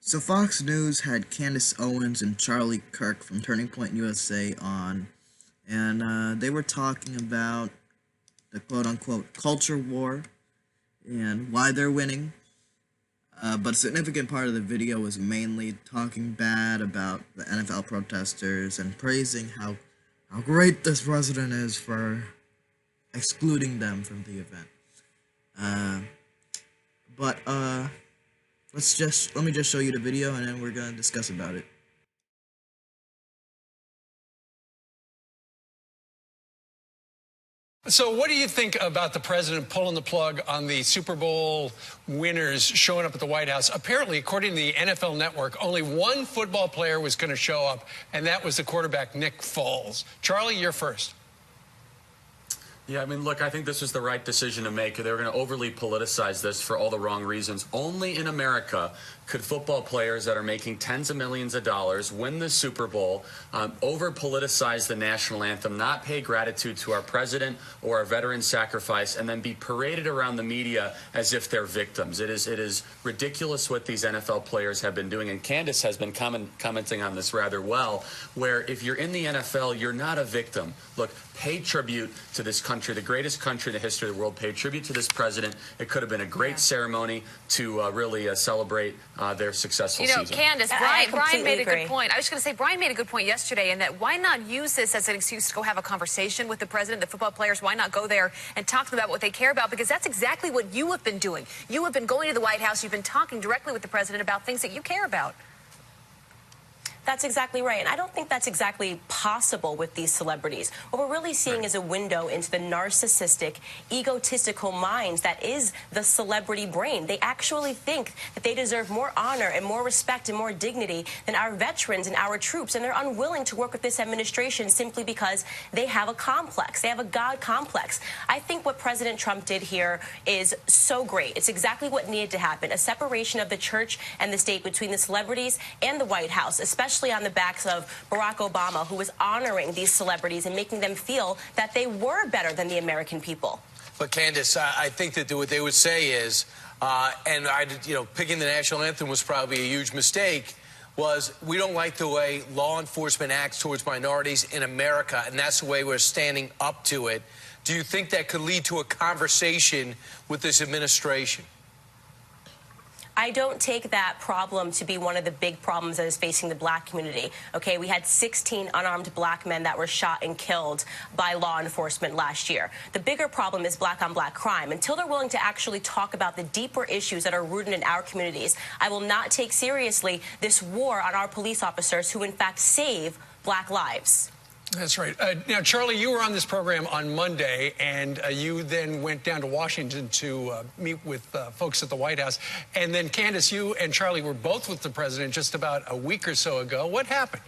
So Fox News had Candace Owens and Charlie Kirk from Turning Point USA on, and they were talking about the quote-unquote culture war and why they're winning. But a significant part of the video was mainly talking bad about the NFL protesters and praising how great this president is for excluding them from the event. But let me just show you the video and then we're gonna discuss about it. So what do you think about the president pulling the plug on the Super Bowl winners showing up at the White House? Apparently, according to the NFL Network, only one football player was going to show up, and that was the quarterback, Nick Foles. Charlie, you're first. Yeah, I mean, look, I think this was the right decision to make. They were going to overly politicize this for all the wrong reasons. Only in America could football players that are making tens of millions of dollars win the Super Bowl, over-politicize the national anthem, not pay gratitude to our president or our veteran sacrifice, and then be paraded around the media as if they're victims. It is ridiculous what these NFL players have been doing, and Candace has been commenting on this rather well, where if you're in the NFL, you're not a victim. Look, pay tribute to this country, the greatest country in the history of the world. Pay tribute to this president. It could have been a great ceremony to really celebrate their successful season. Candace, Brian made a good point. I was going to say, Brian made a good point yesterday in that why not use this as an excuse to go have a conversation with the president, the football players? Why not go there and talk to them about what they care about? Because that's exactly what you have been doing. You have been going to the White House. You've been talking directly with the president about things that you care about. That's exactly right. And I don't think that's exactly possible with these celebrities. What we're really seeing is a window into the narcissistic, egotistical minds that is the celebrity brain. They actually think that they deserve more honor and more respect and more dignity than our veterans and our troops. And they're unwilling to work with this administration simply because they have a complex. They have a God complex. I think what President Trump did here is so great. It's exactly what needed to happen. A separation of the church and the state between the celebrities and the White House, especially on the backs of Barack Obama, who was honoring these celebrities and making them feel that they were better than the American people. But Candace, I think that what they would say is, picking the national anthem was probably a huge mistake, was we don't like the way law enforcement acts towards minorities in America, and that's the way we're standing up to it. Do you think that could lead to a conversation with this administration? I don't take that problem to be one of the big problems that is facing the black community. Okay, we had 16 unarmed black men that were shot and killed by law enforcement last year. The bigger problem is black-on-black crime. Until they're willing to actually talk about the deeper issues that are rooted in our communities, I will not take seriously this war on our police officers who, in fact, save black lives. That's right. Now, Charlie, you were on this program on Monday, and you then went down to Washington to meet with folks at the White House. And then, Candace, you and Charlie were both with the president just about a week or so ago. What happened?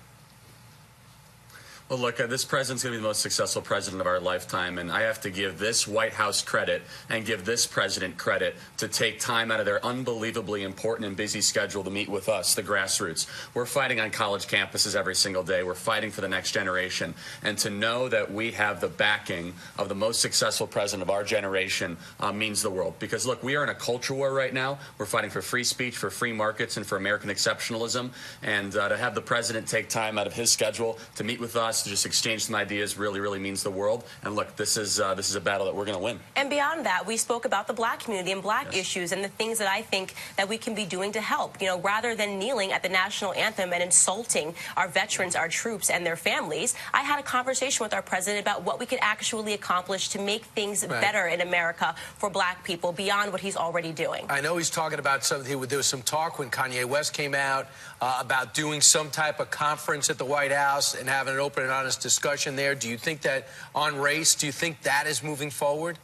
Well, look, this president's going to be the most successful president of our lifetime, and I have to give this White House credit and give this president credit to take time out of their unbelievably important and busy schedule to meet with us, the grassroots. We're fighting on college campuses every single day. We're fighting for the next generation. And to know that we have the backing of the most successful president of our generation means the world. Because, look, we are in a culture war right now. We're fighting for free speech, for free markets, and for American exceptionalism. And to have the president take time out of his schedule to meet with us, to just exchange some ideas really means the world. And look, this is a battle that we're going to win. And beyond that, we spoke about the black community and black issues and the things that I think that we can be doing to help. You know, rather than kneeling at the national anthem and insulting our veterans, our troops, and their families, I had a conversation with our president about what we could actually accomplish to make things better in America for black people beyond what he's already doing. I know he's talking about something. There was some talk when Kanye West came out about doing some type of conference at the White House and having an open and honest discussion there. Do you think that on race, do you think that is moving forward?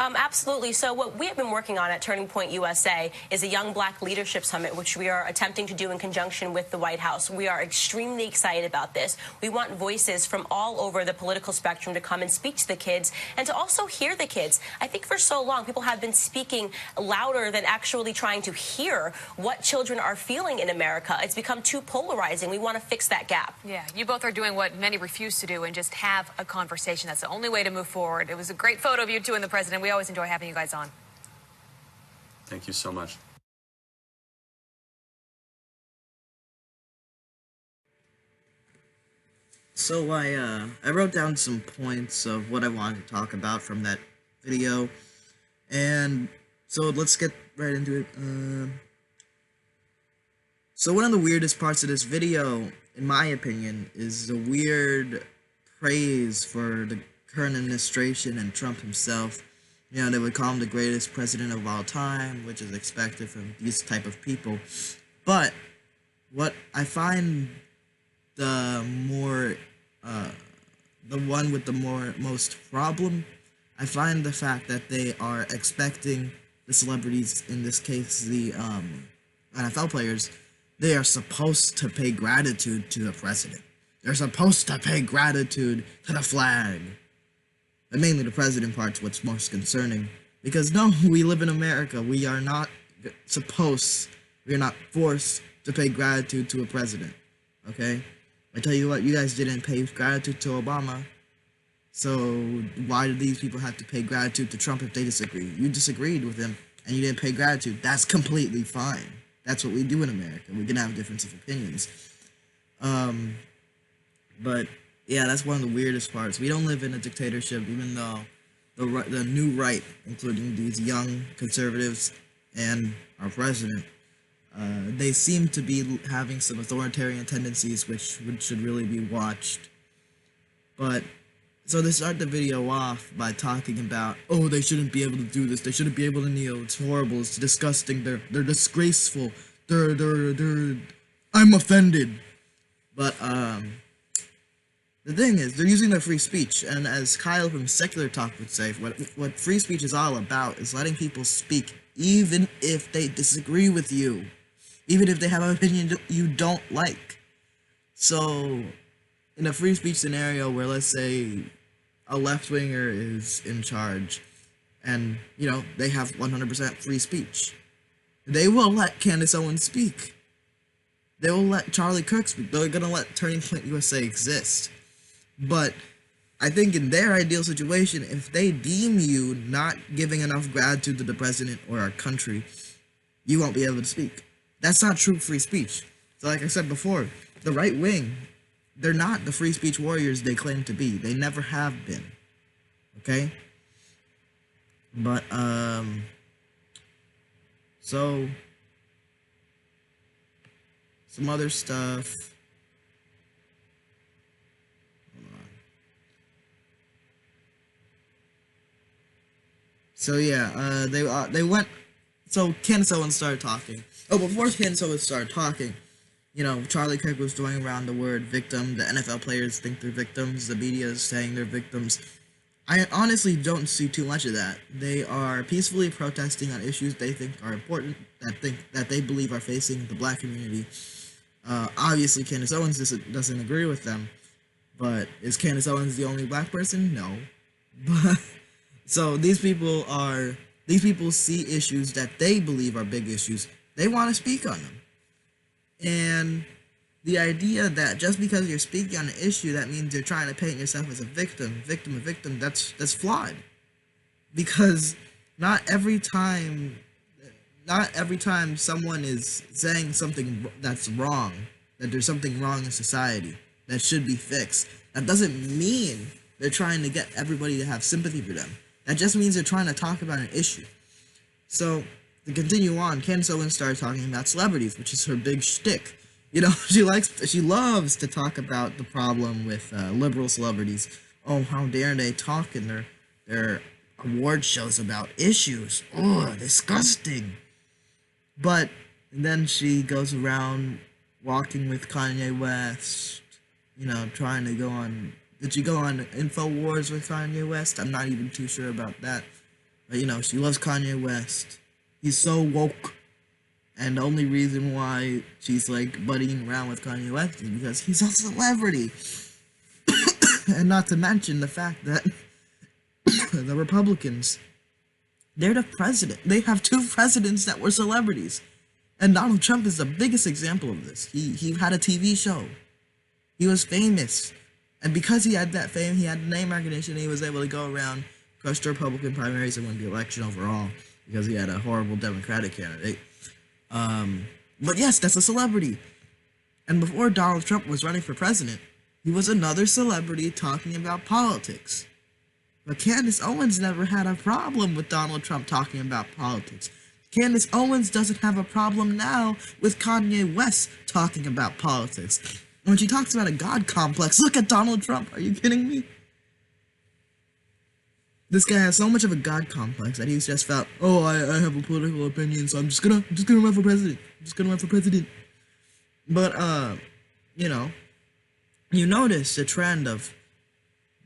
Absolutely. So what we have been working on at Turning Point USA is a Young Black Leadership Summit, which we are attempting to do in conjunction with the White House. We are extremely excited about this. We want voices from all over the political spectrum to come and speak to the kids and to also hear the kids. I think for so long, people have been speaking louder than actually trying to hear what children are feeling in America. It's become too polarizing. We want to fix that gap. Yeah, you both are doing what many refuse to do and just have a conversation. That's the only way to move forward. It was a great photo of you two and the president. We always enjoy having you guys on. Thank you so much. So I wrote down some points of what I wanted to talk about from that video, and so let's get right into it. So one of the weirdest parts of this video, in my opinion, is the weird praise for the current administration and Trump himself. You know, they would call him the greatest president of all time, which is expected from these type of people. But what I find the more, the one with the most problem, I find the fact that they are expecting the celebrities, in this case the NFL players, they are supposed to pay gratitude to the president. They're supposed to pay gratitude to the flag. But mainly the president part's what's most concerning. Because no, we live in America. We are not forced to pay gratitude to a president. Okay? I tell you what, you guys didn't pay gratitude to Obama. So why do these people have to pay gratitude to Trump if they disagree? You disagreed with him and you didn't pay gratitude. That's completely fine. That's what we do in America. We can have difference of opinions. But yeah, that's one of the weirdest parts. We don't live in a dictatorship, even though the new right, including these young conservatives and our president, they seem to be having some authoritarian tendencies, which should really be watched. But so they start the video off by talking about, oh, they shouldn't be able to do this. They shouldn't be able to kneel. It's horrible. It's disgusting. They're disgraceful. I'm offended. But the thing is, they're using their free speech, and as Kyle from Secular Talk would say, what free speech is all about is letting people speak, even if they disagree with you, even if they have an opinion you don't like. So, in a free speech scenario where, let's say, a left-winger is in charge, and, you know, they have 100% free speech, they will let Candace Owens speak. They will let Charlie Kirk speak. They're gonna let Turning Point USA exist. But I think in their ideal situation, if they deem you not giving enough gratitude to the president or our country, you won't be able to speak. That's not true free speech. So like I said before, the right wing, they're not the free speech warriors they claim to be. They never have been. Okay? But, so, some other stuff. So yeah, they went. So Candace Owens started talking. Oh, before Candace Owens started talking, you know, Charlie Kirk was throwing around the word victim. The NFL players think they're victims. The media is saying they're victims. I honestly don't see too much of that. They are peacefully protesting on issues they think are important, that they believe are facing the black community. Obviously, Candace Owens doesn't agree with them. But is Candace Owens the only black person? No. But so these people see issues that they believe are big issues. They want to speak on them. And the idea that just because you're speaking on an issue, that means you're trying to paint yourself as a victim, that's flawed. Because not every time someone is saying something that's wrong, that there's something wrong in society that should be fixed, that doesn't mean they're trying to get everybody to have sympathy for them. That just means they're trying to talk about an issue. So, to continue on, Candace Owens started talking about celebrities, which is her big shtick. You know, she loves to talk about the problem with liberal celebrities. Oh, how dare they talk in their award shows about issues. Oh, disgusting. But then she goes around walking with Kanye West, you know, trying to go on. Did she go on InfoWars with Kanye West? I'm not even too sure about that. But, you know, she loves Kanye West. He's so woke. And the only reason why she's, like, buddying around with Kanye West is because he's a celebrity. And not to mention the fact that the Republicans, they're the president. They have two presidents that were celebrities. And Donald Trump is the biggest example of this. He had a TV show. He was famous. And because he had that fame, he had name recognition, he was able to go around, crush the Republican primaries, and win the election overall, because he had a horrible Democratic candidate. But yes, that's a celebrity. And before Donald Trump was running for president, He was another celebrity talking about politics. But Candace Owens never had a problem with Donald Trump talking about politics. Candace Owens doesn't have a problem now with Kanye West talking about politics. When she talks about a God complex, look at Donald Trump. Are you kidding me? This guy has so much of a God complex that he's just felt, oh, I have a political opinion, so I'm just gonna run for president. I'm just gonna run for president. But you know, you notice the trend of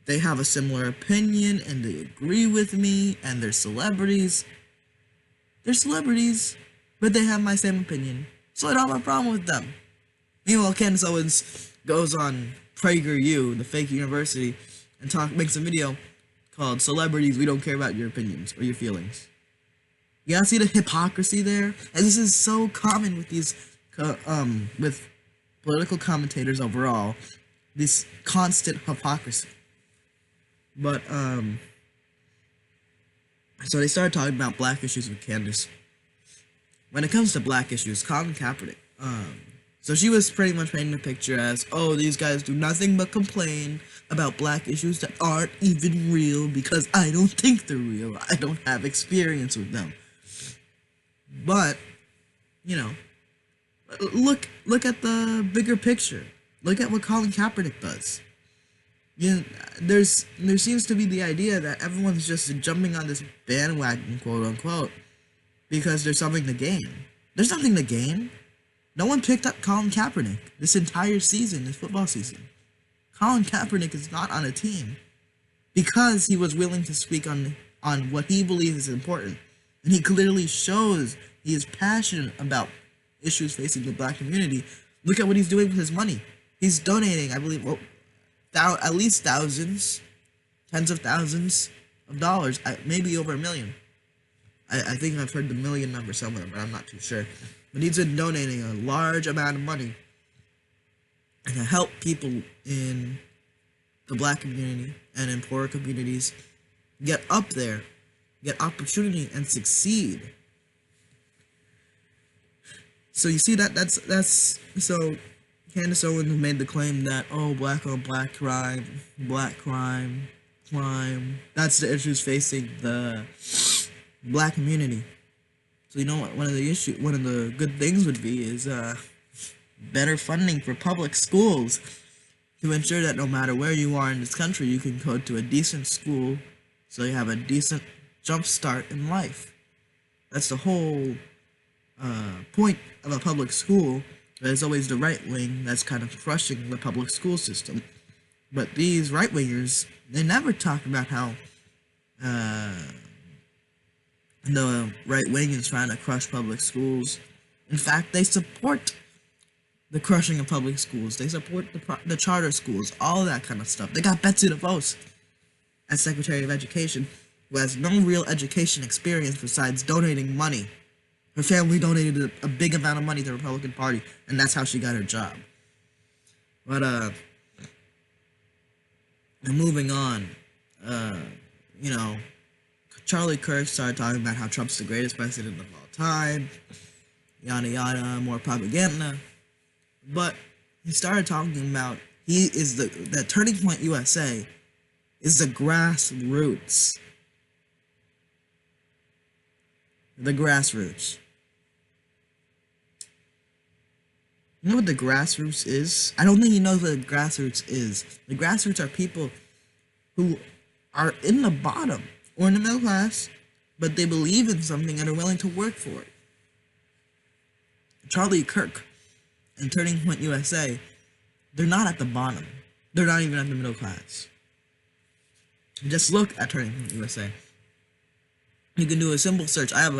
they have a similar opinion and they agree with me and they're celebrities. They're celebrities, but they have my same opinion, so I don't have a problem with them. Meanwhile, Candace Owens goes on PragerU, the fake university, and makes a video called "Celebrities, We Don't Care About Your Opinions or Your Feelings." You gotta see the hypocrisy there, and this is so common with these, with political commentators overall, this constant hypocrisy. But so they started talking about black issues with Candace. When it comes to black issues, Colin Kaepernick, so she was pretty much painting a picture as, oh, these guys do nothing but complain about black issues that aren't even real because I don't think they're real. I don't have experience with them. But, you know, look at the bigger picture. Look at what Colin Kaepernick does. You know, there seems to be the idea that everyone's just jumping on this bandwagon, quote unquote, because there's something to gain. There's nothing to gain. No one picked up Colin Kaepernick this entire season, this football season. Colin Kaepernick is not on a team because he was willing to speak on what he believes is important. And he clearly shows he is passionate about issues facing the black community. Look at what he's doing with his money. He's donating, I believe, at least thousands, tens of thousands of dollars, maybe over $1 million. I think I've heard the million number somewhere, but I'm not too sure. But he's been donating a large amount of money to help people in the black community and in poorer communities get up there, get opportunity, and succeed. So you see that's so Candace Owens made the claim that, oh, black on black crime, that's the issues facing the black community. So you know what, one of the good things would be is better funding for public schools to ensure that no matter where you are in this country, you can go to a decent school so you have a decent jump start in life. That's the whole point of a public school. There's always the right wing that's kind of crushing the public school system. But these right wingers, they never talk about how the right wing is trying to crush public schools. In fact, they support the crushing of public schools. They support the charter schools, all that kind of stuff. They got Betsy DeVos as Secretary of Education, who has no real education experience besides donating money. Her family donated a big amount of money to the Republican Party, and that's how she got her job. But, moving on, you know, Charlie Kirk started talking about how Trump's the greatest president of all time, yada yada, more propaganda. But he started talking about he is that Turning Point USA is the grassroots. The grassroots. You know what the grassroots is? I don't think he knows what the grassroots is. The grassroots are people who are in the bottom or in the middle class, but they believe in something and are willing to work for it. Charlie Kirk and Turning Point USA, they're not at the bottom. They're not even at the middle class. Just look at Turning Point USA. You can do a simple search. I have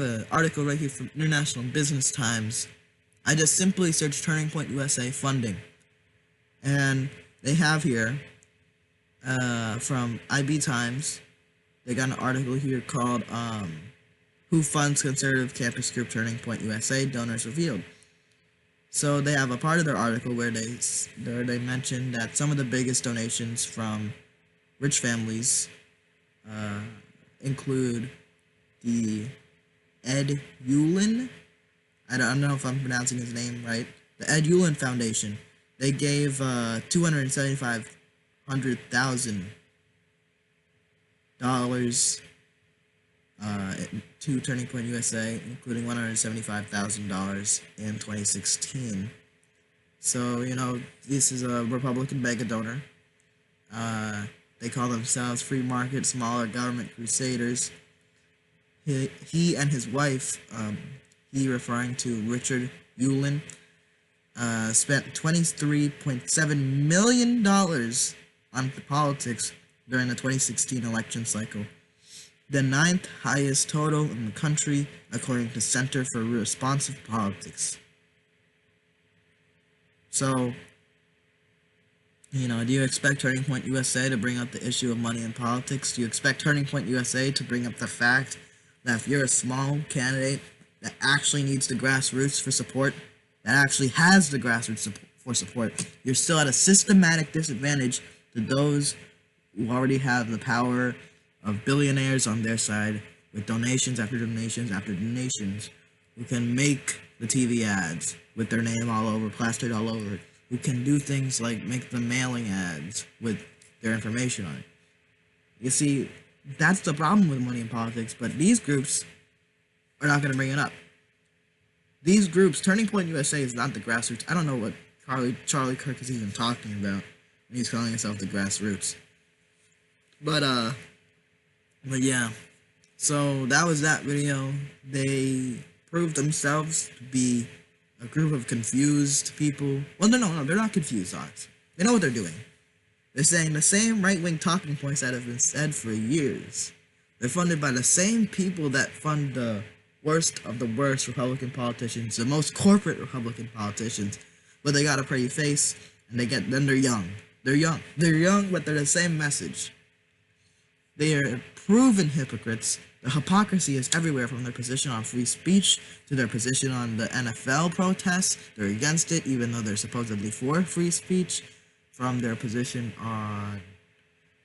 an article right here from International Business Times. I just simply search Turning Point USA funding, and they have here from IB Times. They got an article here called "Who Funds Conservative Campus Group Turning Point USA? Donors Revealed." So they have a part of their article where they mention that some of the biggest donations from rich families include the Ed Ullin. I don't know if I'm pronouncing his name right. The Ed Ullin Foundation, They gave $275,000 to Turning Point USA, including $175,000 in 2016. So, you know, this is a Republican mega donor. They call themselves free market, smaller government crusaders. He and his wife, he referring to Richard Uihlein, spent $23.7 million on politics during the 2016 election cycle, the 9th highest total in the country, according to Center for Responsive Politics. So, you know, do you expect Turning Point USA to bring up the issue of money in politics? Do you expect Turning Point USA to bring up the fact that if you're a small candidate that actually needs the grassroots for support, that actually has the grassroots for support, you're still at a systematic disadvantage to those who already have the power of billionaires on their side, with donations after donations after donations, who can make the TV ads with their name all over, plastered all over it, who can do things like make the mailing ads with their information on it. You see, that's the problem with money in politics, but these groups are not going to bring it up. These groups, Turning Point USA is not the grassroots. I don't know what Charlie Kirk is even talking about when he's calling himself the grassroots. But yeah, so that was that video. They proved themselves to be a group of confused people. Well, no, they're not confused, honestly. They know what they're doing. They're saying the same right-wing talking points that have been said for years. They're funded by the same people that fund the worst of the worst Republican politicians, the most corporate Republican politicians. But they got a pretty face, and then they're young. They're young, but they're the same message. They are proven hypocrites. The hypocrisy is everywhere, from their position on free speech to their position on the NFL protests. They're against it, even though they're supposedly for free speech. From their position on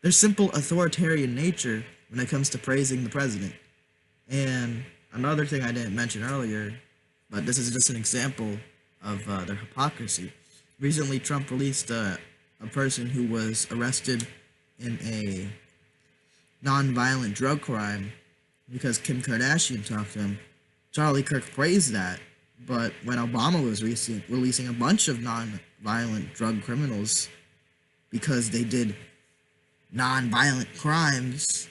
their simple authoritarian nature when it comes to praising the president. And another thing I didn't mention earlier, but this is just an example of their hypocrisy. Recently, Trump released a person who was arrested in a non-violent drug crime because Kim Kardashian talked to him. Charlie Kirk praised that, but when Obama was releasing a bunch of non-violent drug criminals because they did non-violent crimes,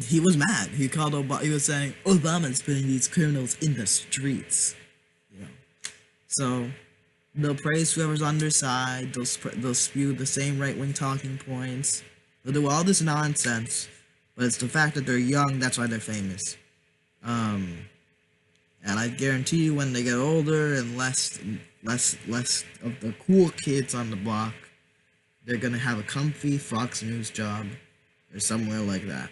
he was mad. He was saying Obama's putting these criminals in the streets. You know, so they'll praise whoever's on their side. They'll spew the same right-wing talking points. They'll do all this nonsense, but it's the fact that they're young. That's why they're famous. And I guarantee you, when they get older and less of the cool kids on the block, they're gonna have a comfy Fox News job or somewhere like that.